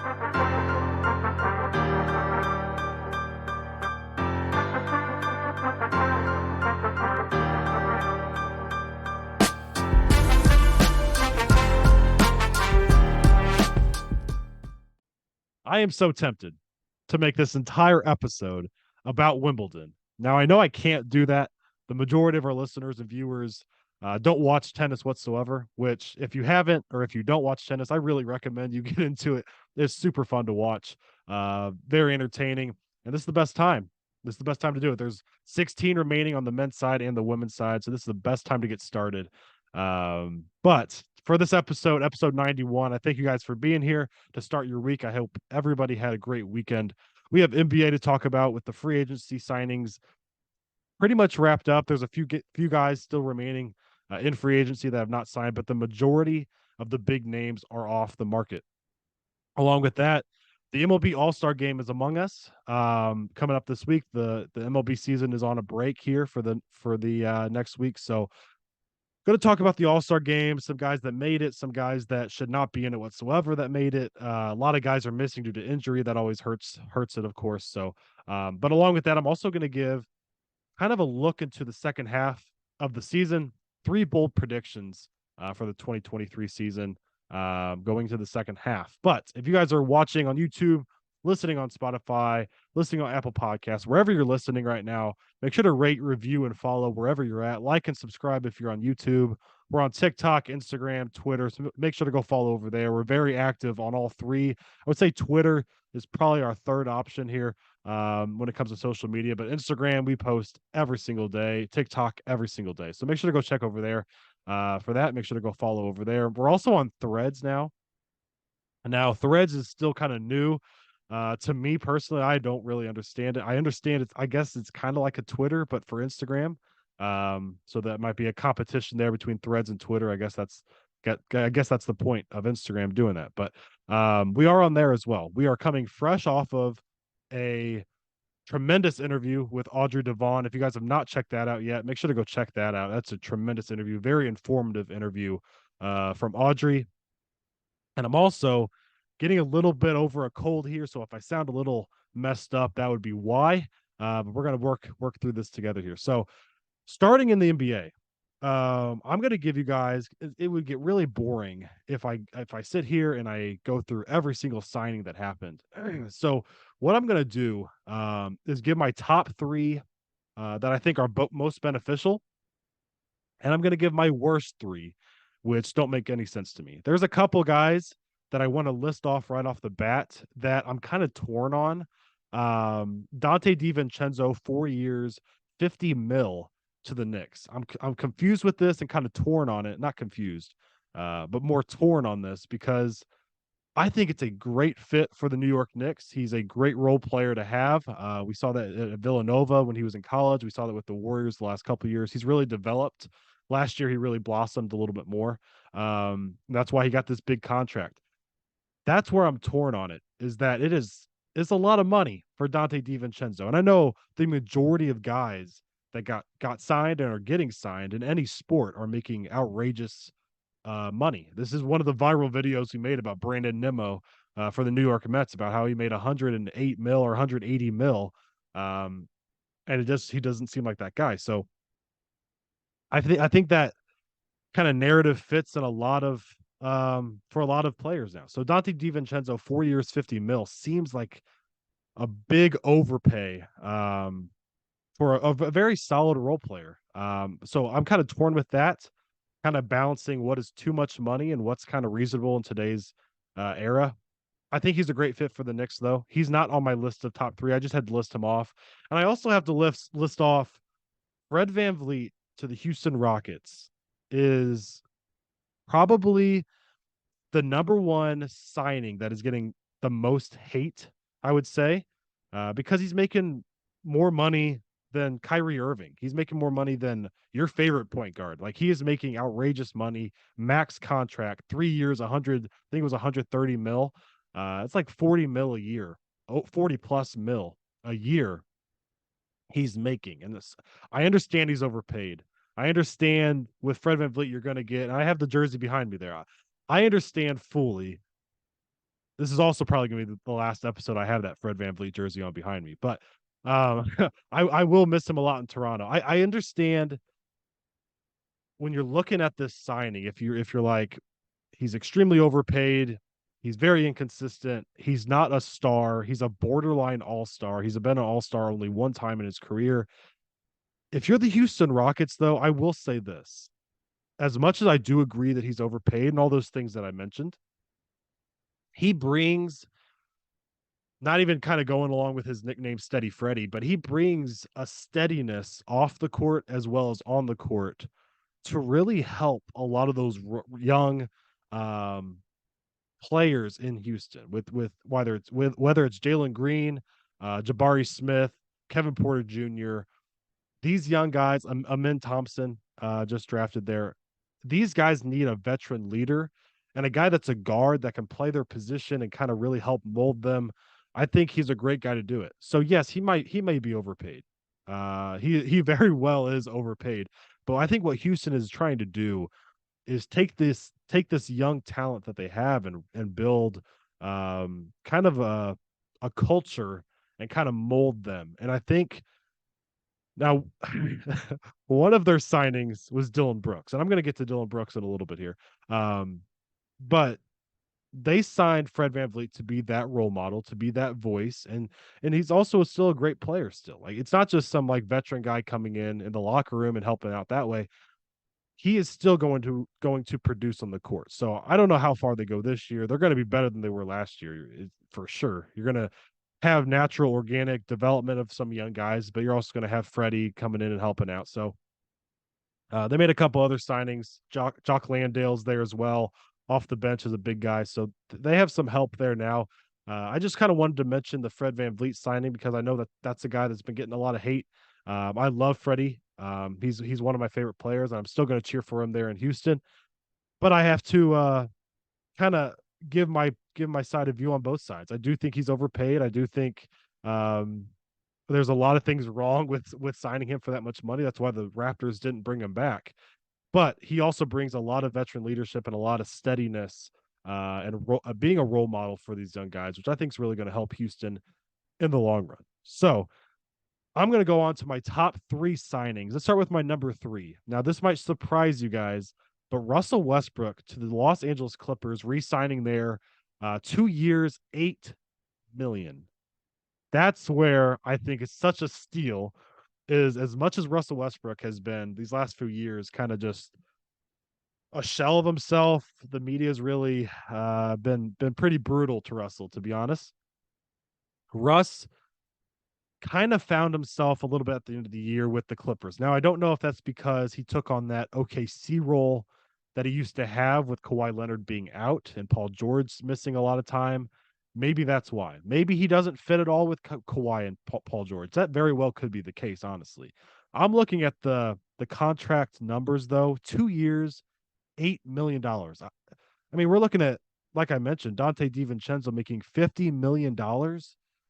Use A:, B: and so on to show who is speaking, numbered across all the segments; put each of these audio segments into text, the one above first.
A: I am so tempted to make this entire episode about Wimbledon. Now, I know I can't do that. The majority of our listeners and viewers don't watch tennis whatsoever, which, if you haven't or if you don't watch tennis, I really recommend you get into it. It's super fun to watch, very entertaining, and this is the best time. This is the best time to do it. There's 16 remaining on the men's side and the women's side, so this is the best time to get started. But for this episode, episode 91, I thank you guys for being here to start your week. I hope everybody had a great weekend. We have NBA to talk about with the free agency signings pretty much wrapped up. There's a few guys still remaining in free agency that have not signed, but the majority of the big names are off the market. Along with that, the MLB All-Star Game is among us. Coming up this week, the MLB season is on a break here for the next week, so going to talk about the All-Star Game, some guys that made it, some guys that should not be in it whatsoever that made it. A lot of guys are missing due to injury. That always hurts it, of course. So, but along with that, I'm also going to give kind of a look into the second half of the season. 3 bold predictions for the 2023 season going to the second half. But if you guys are watching on YouTube, listening on Spotify, listening on Apple Podcasts, wherever you're listening right now, make sure to rate, review, and follow wherever you're at. Like and subscribe if you're on YouTube. We're on TikTok, Instagram, Twitter. So make sure to go follow over there. We're very active on all 3. I would say Twitter is probably our third option here when it comes to social media. But Instagram, we post every single day. TikTok, every single day. So make sure to go check over there for that. Make sure to go follow over there. We're also on Threads now. And now Threads is still kind of new. To me personally, I don't really understand it. I understand it's, I guess it's kind of like a Twitter, but for Instagram. So that might be a competition there between Threads and Twitter. I guess that's the point of Instagram doing that. But we are on there as well. We are coming fresh off of a tremendous interview with Audrey Devon. If you guys have not checked that out yet, make sure to go check that out. That's a tremendous interview, very informative interview from Audrey. And I'm also getting a little bit over a cold here, so if I sound a little messed up, that would be why. But we're gonna work through this together here. So, starting in the NBA, I'm gonna give you guys. It would get really boring if I sit here and I go through every single signing that happened. So, what I'm gonna do is give my top 3 that I think are most beneficial, and I'm gonna give my worst 3, which don't make any sense to me. There's a couple guys that I want to list off right off the bat that I'm kind of torn on. Dante DiVincenzo, 4 years, 50 mil to the Knicks. I'm confused with this and kind of torn on it. Not confused, but more torn on this because I think it's a great fit for the New York Knicks. He's a great role player to have. We saw that at Villanova when he was in college. We saw that with the Warriors the last couple of years. He's really developed. Last year, he really blossomed a little bit more. That's why he got this big contract. That's where I'm torn on it, is that it's a lot of money for Dante DiVincenzo. And I know the majority of guys that got signed and are getting signed in any sport are making outrageous money. This is one of the viral videos we made about Brandon Nimmo for the New York Mets about how he made 108 mil or 180 mil. And he doesn't seem like that guy. So I think that kind of narrative fits in a lot of for a lot of players now. So Dante DiVincenzo, 4 years, 50 mil seems like a big overpay for a very solid role player. So I'm kind of torn with that, kind of balancing what is too much money and what's kind of reasonable in today's era. I think he's a great fit for the Knicks, though. He's not on my list of top 3. I just had to list him off. And I also have to list off Fred VanVleet to the Houston Rockets is probably the number 1 signing that is getting the most hate, I would say, because he's making more money than Kyrie Irving. He's making more money than your favorite point guard. Like, he is making outrageous money, max contract, 3 years, 100, I think it was 130 mil. It's like 40 mil a year, 40 plus mil a year he's making. And this, I understand he's overpaid. I understand with Fred VanVleet, you're going to get, and I have the jersey behind me there. I understand fully this is also probably going to be the last episode I have that Fred VanVleet jersey on behind me. But I will miss him a lot in Toronto. I understand when you're looking at this signing, if you're like, he's extremely overpaid, he's very inconsistent, he's not a star, he's a borderline all-star, he's been an all-star only one time in his career. If you're the Houston Rockets, though, I will say this. As much as I do agree that he's overpaid and all those things that I mentioned, he brings, not even kind of going along with his nickname Steady Freddy, but he brings a steadiness off the court as well as on the court to really help a lot of those young um, players in Houston with whether it's Jalen Green, Jabari Smith, Kevin Porter Jr., these young guys, Amin Thompson, just drafted there. These guys need a veteran leader and a guy that's a guard that can play their position and kind of really help mold them. I think he's a great guy to do it. So yes, he may be overpaid. He very well is overpaid. But I think what Houston is trying to do is take this young talent that they have and build kind of a culture and kind of mold them. And I think now, one of their signings was Dylan Brooks, and I'm going to get to Dylan Brooks in a little bit here. But they signed Fred VanVleet to be that role model, to be that voice, and he's also still a great player. Still, like it's not just some like veteran guy coming in the locker room and helping out that way. He is still going to produce on the court. So I don't know how far they go this year. They're going to be better than they were last year, for sure. You're going to have natural organic development of some young guys, but you're also going to have Freddie coming in and helping out. So they made a couple other signings. Jock Landale's there as well, off the bench as a big guy. So they have some help there now. I just kind of wanted to mention the Fred VanVleet signing because I know that that's a guy that's been getting a lot of hate. I love Freddie. He's one of my favorite players. I'm still going to cheer for him there in Houston, but I have to kind of give my side of view on both sides. I do think he's overpaid. I do think um, there's a lot of things wrong with signing him for that much money. That's why the Raptors didn't bring him back. But he also brings a lot of veteran leadership and a lot of steadiness and being a role model for these young guys, which I think is really going to help Houston in the long run. So I'm going to go on to my top three signings. Let's start with my number three. Now, this might surprise you guys, but Russell Westbrook to the Los Angeles Clippers, re-signing there, 2 years, $8 million. That's where I think it's such a steal. Is as much as Russell Westbrook has been these last few years, kind of just a shell of himself. The media's really been pretty brutal to Russell, to be honest. Russ kind of found himself a little bit at the end of the year with the Clippers. Now, I don't know if that's because he took on that OKC role that he used to have with Kawhi Leonard being out and Paul George missing a lot of time. Maybe that's why. Maybe he doesn't fit at all with Kawhi and Paul George. That very well could be the case, honestly. I'm looking at the contract numbers though. 2 years, $8 million. I mean, we're looking at, like I mentioned, Dante DiVincenzo making $50 million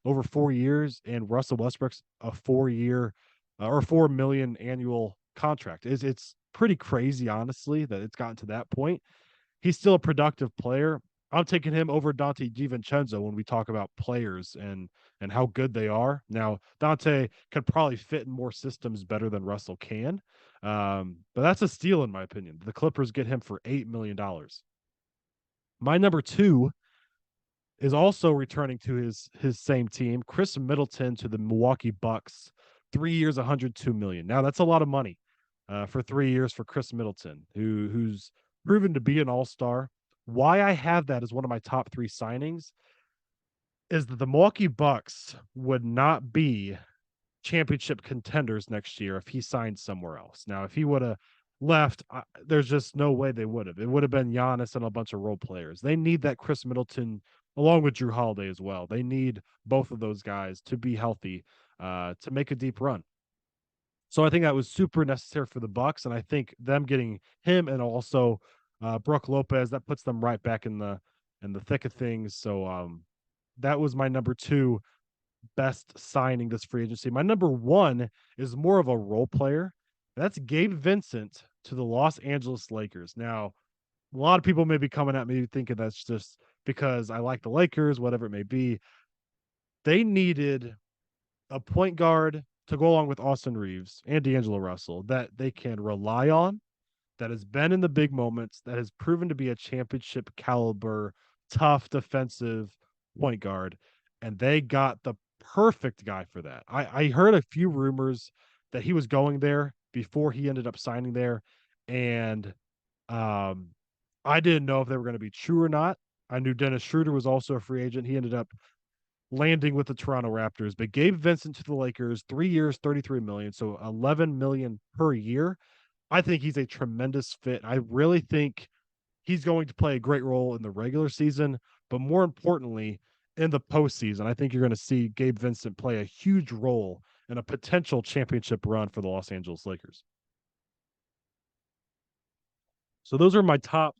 A: over 4 years, and Russell Westbrook's a 4 year or 4 million annual contract. It's pretty crazy, honestly, that it's gotten to that point. He's still a productive player. I'm taking him over Dante DiVincenzo when we talk about players and how good they are. Now, Dante could probably fit in more systems better than Russell can. But that's a steal, in my opinion. The Clippers get him for $8 million. My number two is also returning to his same team, Chris Middleton to the Milwaukee Bucks, 3 years, $102 million. Now that's a lot of money for 3 years for Chris Middleton, who's proven to be an all-star. Why I have that as one of my top three signings is that the Milwaukee Bucks would not be championship contenders next year if he signed somewhere else. Now, if he would have left, there's just no way they would have. It would have been Giannis and a bunch of role players. They need that Chris Middleton along with Drew Holiday as well. They need both of those guys to be healthy to make a deep run. So I think that was super necessary for the Bucks, and I think them getting him and also Brooke Lopez, that puts them right back in the thick of things. So that was my number two best signing this free agency. My number one is more of a role player. That's Gabe Vincent to the Los Angeles Lakers. Now, a lot of people may be coming at me thinking that's just because I like the Lakers, whatever it may be. They needed a point guard to go along with Austin Reeves and D'Angelo Russell that they can rely on, that has been in the big moments, that has proven to be a championship caliber, tough defensive point guard. And they got the perfect guy for that. I heard a few rumors that he was going there before he ended up signing there. And um, I didn't know if they were going to be true or not. I knew Dennis Schroeder was also a free agent. He ended up landing with the Toronto Raptors, but Gabe Vincent to the Lakers, 3 years, 33 million, so 11 million per year. I think he's a tremendous fit. I really think he's going to play a great role in the regular season, but more importantly, in the postseason. I think you're going to see Gabe Vincent play a huge role in a potential championship run for the Los Angeles Lakers. So those are my top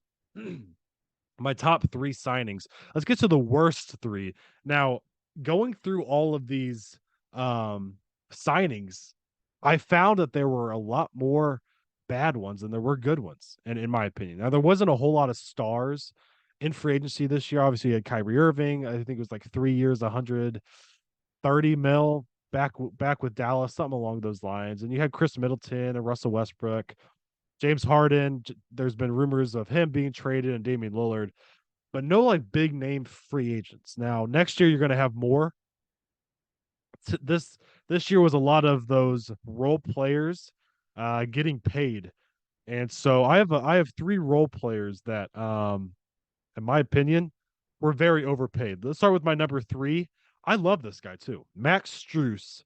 A: my top three signings. Let's get to the worst three. Now, going through all of these um signings, I found that there were a lot more bad ones than there were good ones, and in my opinion. Now, there wasn't a whole lot of stars in free agency this year. Obviously, you had Kyrie Irving. I think it was like 3 years, 130 mil back with Dallas, something along those lines. And you had Chris Middleton and Russell Westbrook, James Harden. There's been rumors of him being traded, and Damian Lillard, but no like big name free agents. Now, next year you're going to have more. This year was a lot of those role players getting paid. And so I have three role players that in my opinion were very overpaid. Let's start with my number 3. I love this guy too. Max Strus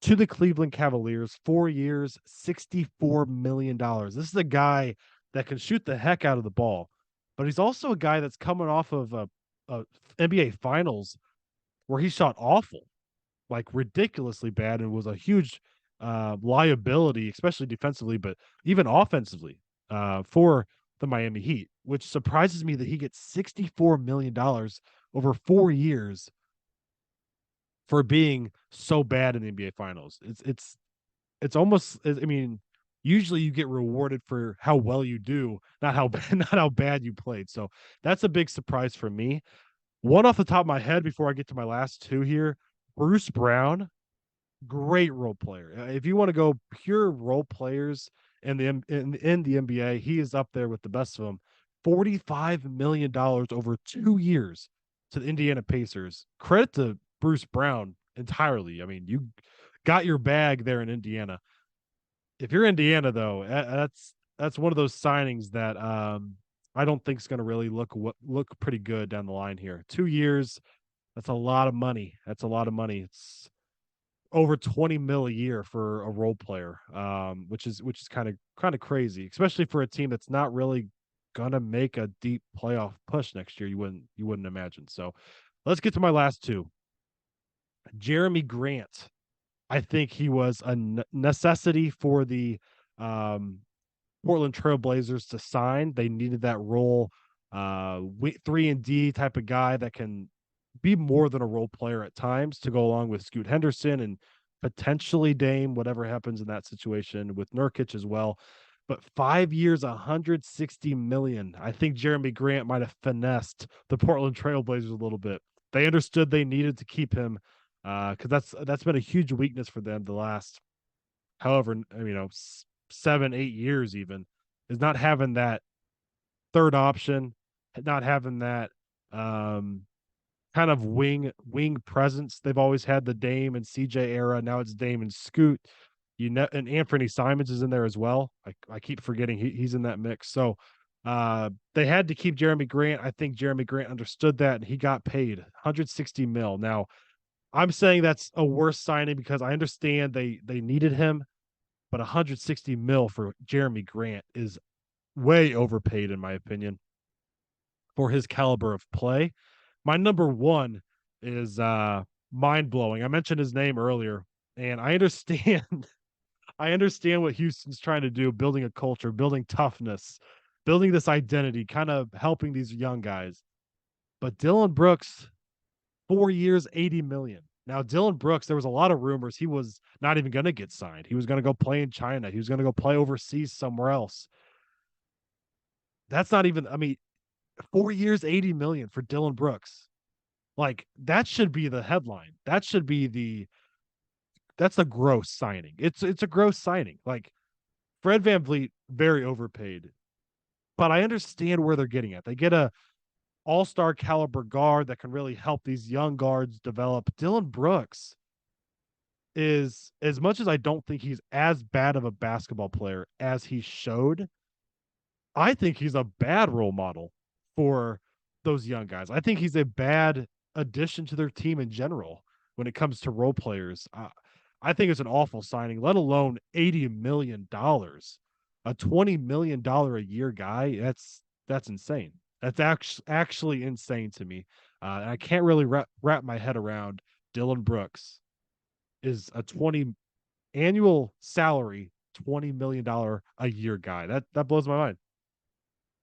A: to the Cleveland Cavaliers, 4 years, $64 million. This is a guy that can shoot the heck out of the ball, but he's also a guy that's coming off of a NBA Finals where he shot awful, like ridiculously bad, and was a huge liability, especially defensively, but even offensively for the Miami Heat, which surprises me that he gets $64 million over 4 years for being so bad in the NBA Finals. It's almost, I mean, usually you get rewarded for how well you do, not how not how bad you played. So that's a big surprise for me. One off the top of my head before I get to my last two here, Bruce Brown, great role player. If you want to go pure role players in the NBA, he is up there with the best of them. $45 million over 2 years to the Indiana Pacers. Credit to Bruce Brown entirely. I mean, you got your bag there in Indiana. If you're Indiana, though, that's one of those signings that I don't think is going to really look pretty good down the line here. 2 years, that's a lot of money. That's a lot of money. It's over 20 mil a year for a role player, which is kind of crazy, especially for a team that's not really gonna make a deep playoff push next year. You wouldn't imagine. So let's get to my last two. Jeremy Grant. I think he was a necessity for the um, Portland Trailblazers to sign. They needed that role, 3 and D type of guy that can be more than a role player at times to go along with Scoot Henderson and potentially Dame, whatever happens in that situation with Nurkic as well. But 5 years, 160 million. I think Jeremy Grant might have finessed the Portland Trailblazers a little bit. They understood they needed to keep him because that's been a huge weakness for them the last however 7-8 years even, is not having that third option, not having that um kind of wing presence. They've always had the Dame and CJ era. Now it's Dame and Scoot. And Anthony Simons is in there as well. I keep forgetting he's in that mix. So they had to keep Jeremy Grant. I think Jeremy Grant understood that, and he got paid 160 mil. Now I'm saying that's a worse signing because I understand they needed him, but 160 mil for Jeremy Grant is way overpaid in my opinion for his caliber of play. My number one is mind blowing. I mentioned his name earlier, and I understand I understand what Houston's trying to do, building a culture, building toughness, building this identity, kind of helping these young guys. But Dylan Brooks, 4 years, 80 million. Now, Dylan Brooks, there was a lot of rumors he was not even going to get signed. He was going to go play in China. He was going to go play overseas somewhere else. That's not even, I mean, 4 years, 80 million for Dylan Brooks. Like that should be the headline. That should be that's a gross signing. It's a gross signing. Like Fred VanVleet, very overpaid. But I understand where they're getting at. They get a all-star caliber guard that can really help these young guards develop. Dylan Brooks is, as much as I don't think he's as bad of a basketball player as he showed, I think he's a bad role model for those young guys. I think he's a bad addition to their team in general when it comes to role players. I think it's an awful signing, let alone $80 million. A $20 million a year guy, that's insane. That's actually insane to me. And I can't really wrap my head around Dylan Brooks is a 20 annual salary, $20 million a year guy. That blows my mind.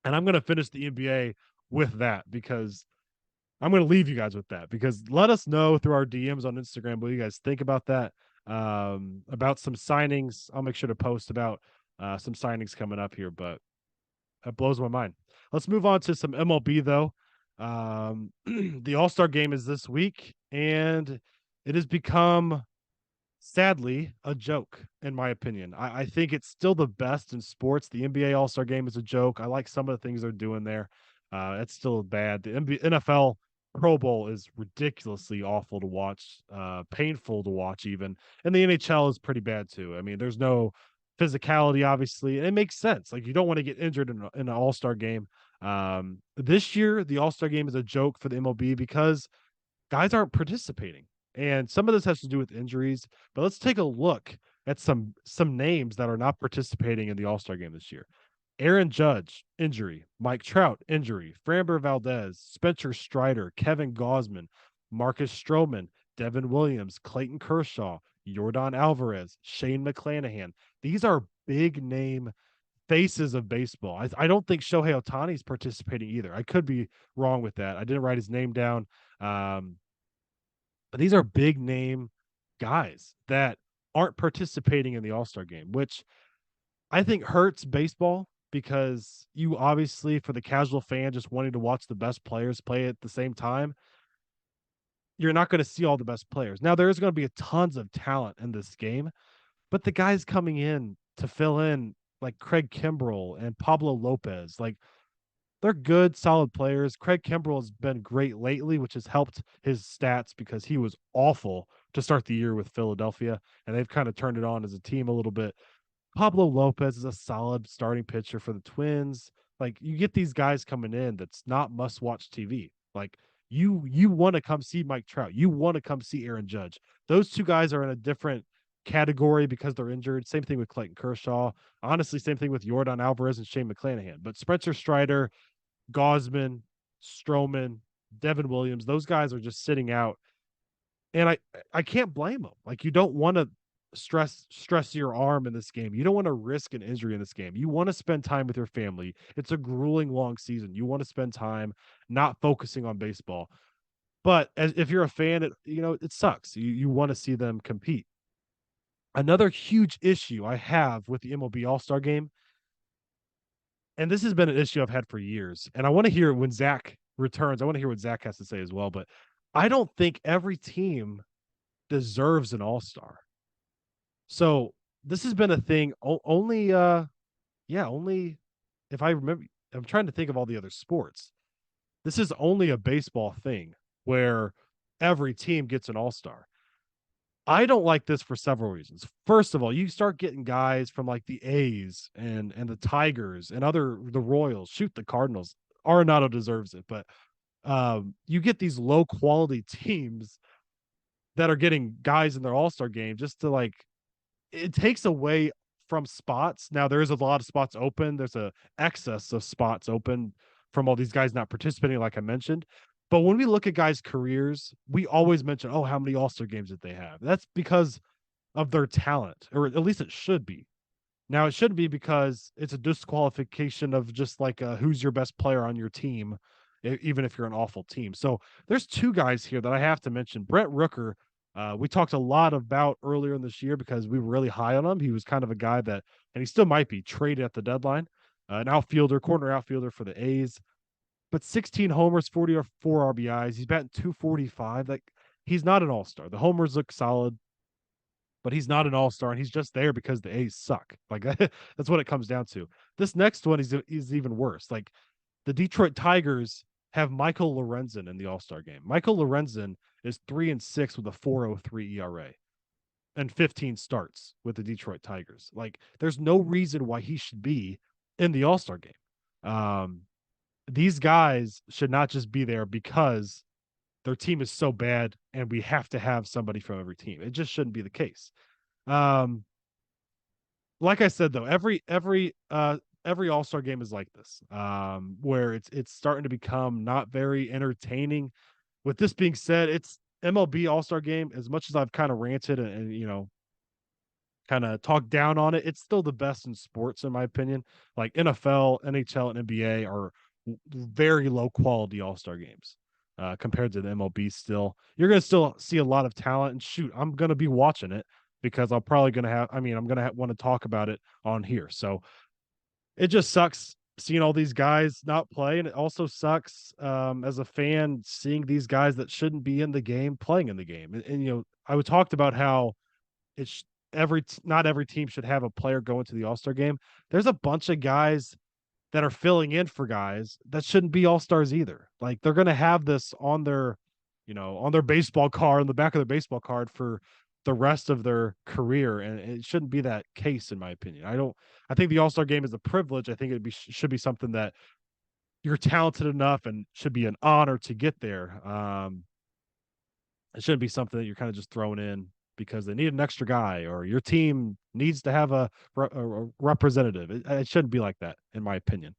A: And I'm going to finish the NBA with that because I'm going to leave you guys with that because let us know through our DMs on Instagram what you guys think about that. About some signings. I'll make sure to post about some signings coming up here, but that blows my mind. Let's move on to some MLB though. The All-Star game is this week, and it has become sadly a joke in my opinion. I think it's still the best in sports. The NBA All-Star game is a joke. I like some of the things they're doing there. It's still bad. The NFL Pro Bowl is ridiculously awful to watch, painful to watch even. And the NHL is pretty bad too. I mean, there's no physicality obviously, and it makes sense. Like you don't want to get injured in an All-Star game. This year the All-Star game is a joke for the MLB because guys aren't participating. And some of this has to do with injuries, but let's take a look at some names that are not participating in the All-Star game this year. Aaron Judge, injury. Mike Trout, injury. Framber Valdez, Spencer Strider, Kevin Gausman, Marcus Stroman, Devin Williams, Clayton Kershaw, Jordan Alvarez, Shane McClanahan. These are big name faces of baseball. I don't think Shohei Ohtani is participating either. I could be wrong with that. I didn't write his name down. But these are big name guys that aren't participating in the All-Star game, which I think hurts baseball because you obviously, for the casual fan just wanting to watch the best players play at the same time, you're not going to see all the best players. Now, there is going to be a tons of talent in this game, but the guys coming in to fill in, like Craig Kimbrell and Pablo Lopez, like they're good, solid players. Craig Kimbrell has been great lately, which has helped his stats because he was awful to start the year with Philadelphia, and they've kind of turned it on as a team a little bit. Pablo Lopez is a solid starting pitcher for the Twins. Like you get these guys coming in that's not must watch TV. Like you want to come see Mike Trout. You want to come see Aaron Judge. Those two guys are in a different category because they're injured. Same thing with Clayton Kershaw. Honestly, same thing with Jordan Alvarez and Shane McClanahan. But Spencer Strider, Gausman, Stroman, Devin Williams, those guys are just sitting out. And I can't blame them. Like you don't want to stress your arm in this game. You don't want to risk an injury in this game. You want to spend time with your family. It's a grueling long season. You want to spend time not focusing on baseball. But if you're a fan, it sucks. You want to see them compete. Another huge issue I have with the MLB All-Star game, and this has been an issue I've had for years, and I want to hear when Zach returns. I want to hear what Zach has to say as well. But I don't think every team deserves an all-star. So this has been a thing only only if I remember. I'm trying to think of all the other sports. This is only a baseball thing where every team gets an all-star. I don't like this for several reasons. First of all, you start getting guys from like the A's and the Tigers and the Royals, shoot the Cardinals. Arenado deserves it, but you get these low quality teams that are getting guys in their all-star game just to like it takes away from spots. Now there is a lot of spots open. There's a excess of spots open from all these guys not participating, like I mentioned. But when we look at guys' careers, we always mention, oh, how many All-Star games did they have? That's because of their talent, or at least it should be. Now it shouldn't be because it's a disqualification of just like who's your best player on your team, even if you're an awful team. So there's two guys here that I have to mention. Brent Rooker, we talked a lot about earlier in this year because we were really high on him. He was kind of a guy that, and he still might be traded at the deadline, an outfielder, corner outfielder for the A's. but 16 homers, 44 RBIs. He's batting 245. Like he's not an all-star. The homers look solid, but he's not an all-star, and he's just there because the A's suck. Like that's what it comes down to. This next one is even worse. Like the Detroit Tigers have Michael Lorenzen in the All-Star game. Michael Lorenzen is 3-6 with a 4.03 ERA and 15 starts with the Detroit Tigers. Like, there's no reason why he should be in the All Star game. Um, these guys should not just be there because their team is so bad and we have to have somebody from every team. It just shouldn't be the case. Um, like I said though, every All-Star game is like this, where it's starting to become not very entertaining. With this being said, it's MLB All-Star game. As much as I've kind of ranted and kind of talked down on it, it's still the best in sports in my opinion. Like NFL, NHL, and NBA are very low quality all-star games compared to the MLB. Still, you're going to still see a lot of talent, and shoot, I'm going to be watching it because I'm probably going to have, I'm going to want to talk about it on here. So it just sucks seeing all these guys not play, and it also sucks as a fan seeing these guys that shouldn't be in the game playing in the game. And I talked about how it's not every team should have a player go into the All-Star game. There's a bunch of guys that are filling in for guys that shouldn't be all-stars either. Like they're going to have this on their, on their baseball card, on the back of their baseball card for the rest of their career, and it shouldn't be that case in my opinion. I think the All-Star game is a privilege. I think should be something that you're talented enough and should be an honor to get there. It shouldn't be something that you're kind of just throwing in because they need an extra guy or your team needs to have a representative. It shouldn't be like that, in my opinion.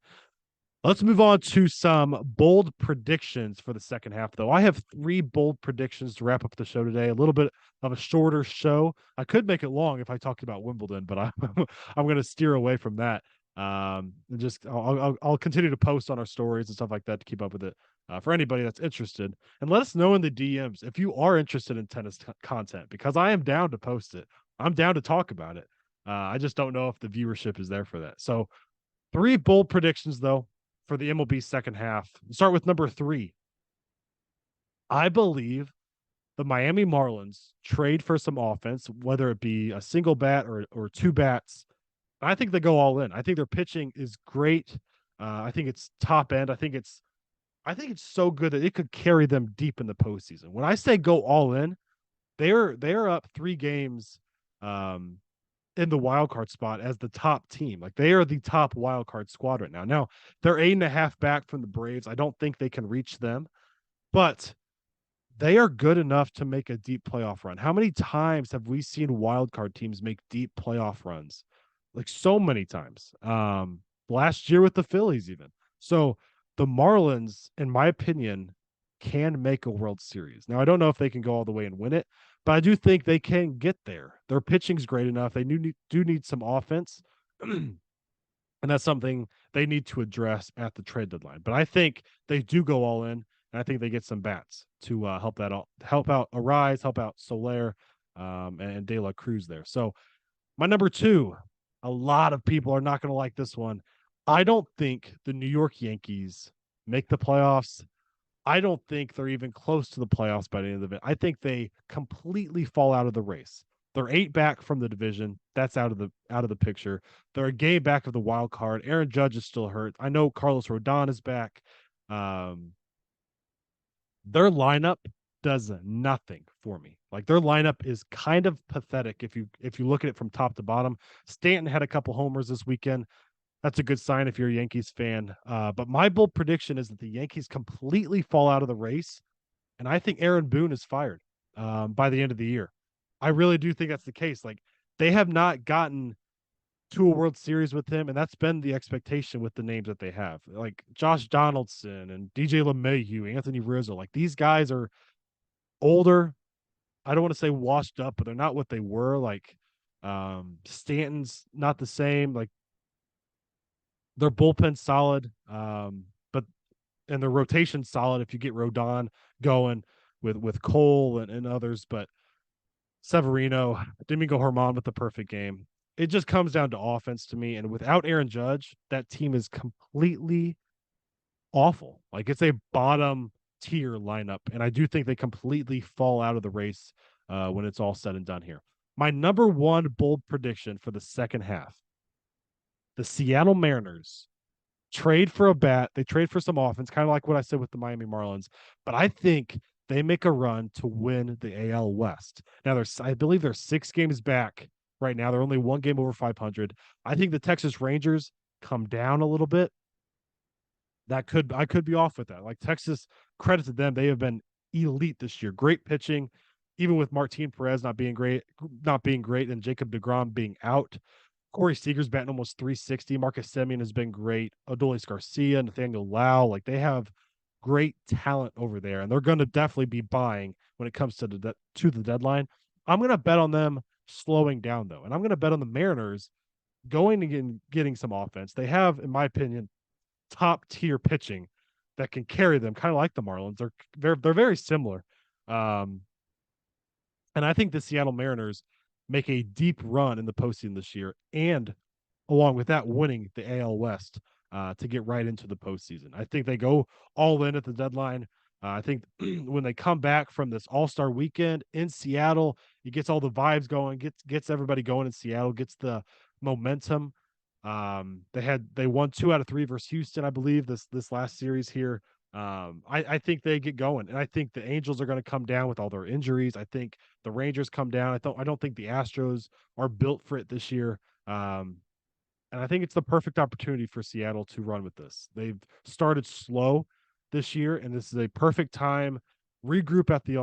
A: Let's move on to some bold predictions for the second half, though. I have 3 bold predictions to wrap up the show today. A little bit of a shorter show. I could make it long if I talked about Wimbledon, but I'm going to steer away from that. And just I'll continue to post on our stories and stuff like that to keep up with it for anybody that's interested. And let us know in the DMs if you are interested in tennis content because I am down to post it. I'm down to talk about it. I just don't know if the viewership is there for that. So 3 bold predictions though for the MLB second half. Start with number 3. I believe the Miami Marlins trade for some offense, whether it be a single bat or 2 bats. I think they go all in. I think their pitching is great. I think it's top end. I think it's so good that it could carry them deep in the postseason. When I say go all in, they're up 3 games in the wild card spot as the top team. Like they are the top wild card squad right now. Now they're 8.5 back from the Braves. I don't think they can reach them, but they are good enough to make a deep playoff run. How many times have we seen wild card teams make deep playoff runs? Like so many times. Last year with the Phillies, even. So the Marlins, in my opinion, can make a World Series. Now I don't know if they can go all the way and win it, but I do think they can get there. Their pitching's great enough. They do need some offense. And that's something they need to address at the trade deadline. But I think they do go all in, and I think they get some bats to help out Arise, help out Soler, and De La Cruz there. So my number 2, a lot of people are not going to like this one. I don't think the New York Yankees make the playoffs. I don't think they're even close to the playoffs by the end of it. I think they completely fall out of the race. They're 8 back from the division. That's out of the picture. They're a game back of the wild card. Aaron Judge is still hurt. I know Carlos Rodon is back. Their lineup does nothing for me. Like their lineup is kind of pathetic if you look at it from top to bottom. Stanton had a couple homers this weekend. That's a good sign if you're a Yankees fan. But my bold prediction is that the Yankees completely fall out of the race, and I think Aaron Boone is fired by the end of the year. I really do think that's the case. Like they have not gotten to a World Series with him, and that's been the expectation with the names that they have, like Josh Donaldson and DJ LeMahieu, Anthony Rizzo. Like these guys are older. I don't want to say washed up, but they're not what they were. Like Stanton's not the same. Like their bullpen's solid, but and their rotation's solid if you get Rodon going with Cole and others, but Severino, Domingo Herman with the perfect game. It just comes down to offense to me. And without Aaron Judge, that team is completely awful. Like it's a bottom tier lineup, and I do think they completely fall out of the race when it's all said and done here. My number one bold prediction for the second half: the Seattle Mariners trade for a bat. They trade for some offense, kind of like what I said with the Miami Marlins. But I think they make a run to win the AL West. Now, I believe they're 6 games back right now. They're only 1 game over 500. I think the Texas Rangers come down a little bit. I could be off with that. Like Texas, credit to them, they have been elite this year. Great pitching, even with Martin Perez not being great, and Jacob DeGrom being out. Corey Seager's batting almost 360. Marcus Semien has been great. Adolis Garcia, Nathaniel Lau, like they have great talent over there, and they're going to definitely be buying when it comes to the deadline. I'm going to bet on them slowing down though, and I'm going to bet on the Mariners going and getting some offense. They have, in my opinion, top tier pitching that can carry them, kind of like the Marlins. They're very similar. Um, and I think the Seattle Mariners make a deep run in the postseason this year, and along with that, winning the AL West to get right into the postseason. I think they go all in at the deadline. I think when they come back from this All Star weekend in Seattle, it gets all the vibes going, gets everybody going in Seattle, gets the momentum. They won 2 out of 3 versus Houston, I believe, this last series here. I think they get going, and I think the Angels are going to come down with all their injuries. I think the Rangers come down. I don't think the Astros are built for it this year. And I think it's the perfect opportunity for Seattle to run with this. They've started slow this year, and this is a perfect time. Regroup at the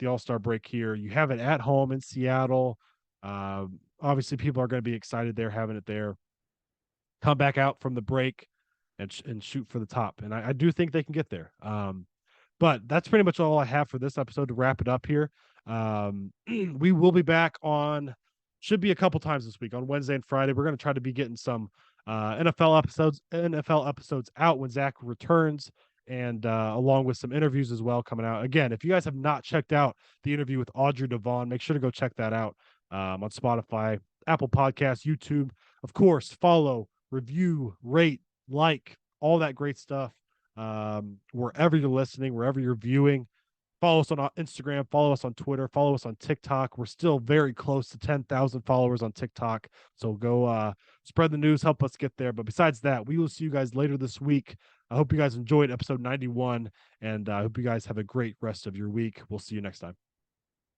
A: All-Star break here. You have it at home in Seattle. Obviously, people are going to be excited there, having it there. Come back out from the break and shoot for the top. And I do think they can get there. But that's pretty much all I have for this episode to wrap it up here. We will be back on, should be a couple times this week on Wednesday and Friday. We're going to try to be getting some NFL episodes out when Zach returns, and along with some interviews as well coming out. Again, if you guys have not checked out the interview with Audrey Devon, make sure to go check that out on Spotify, Apple Podcasts, YouTube. Of course, follow, review, rate, like, all that great stuff. Wherever you're listening, wherever you're viewing. Follow us on Instagram, follow us on Twitter, follow us on TikTok. We're still very close to 10,000 followers on TikTok. So go spread the news, help us get there. But besides that, we will see you guys later this week. I hope you guys enjoyed episode 91, and I hope you guys have a great rest of your week. We'll see you next time.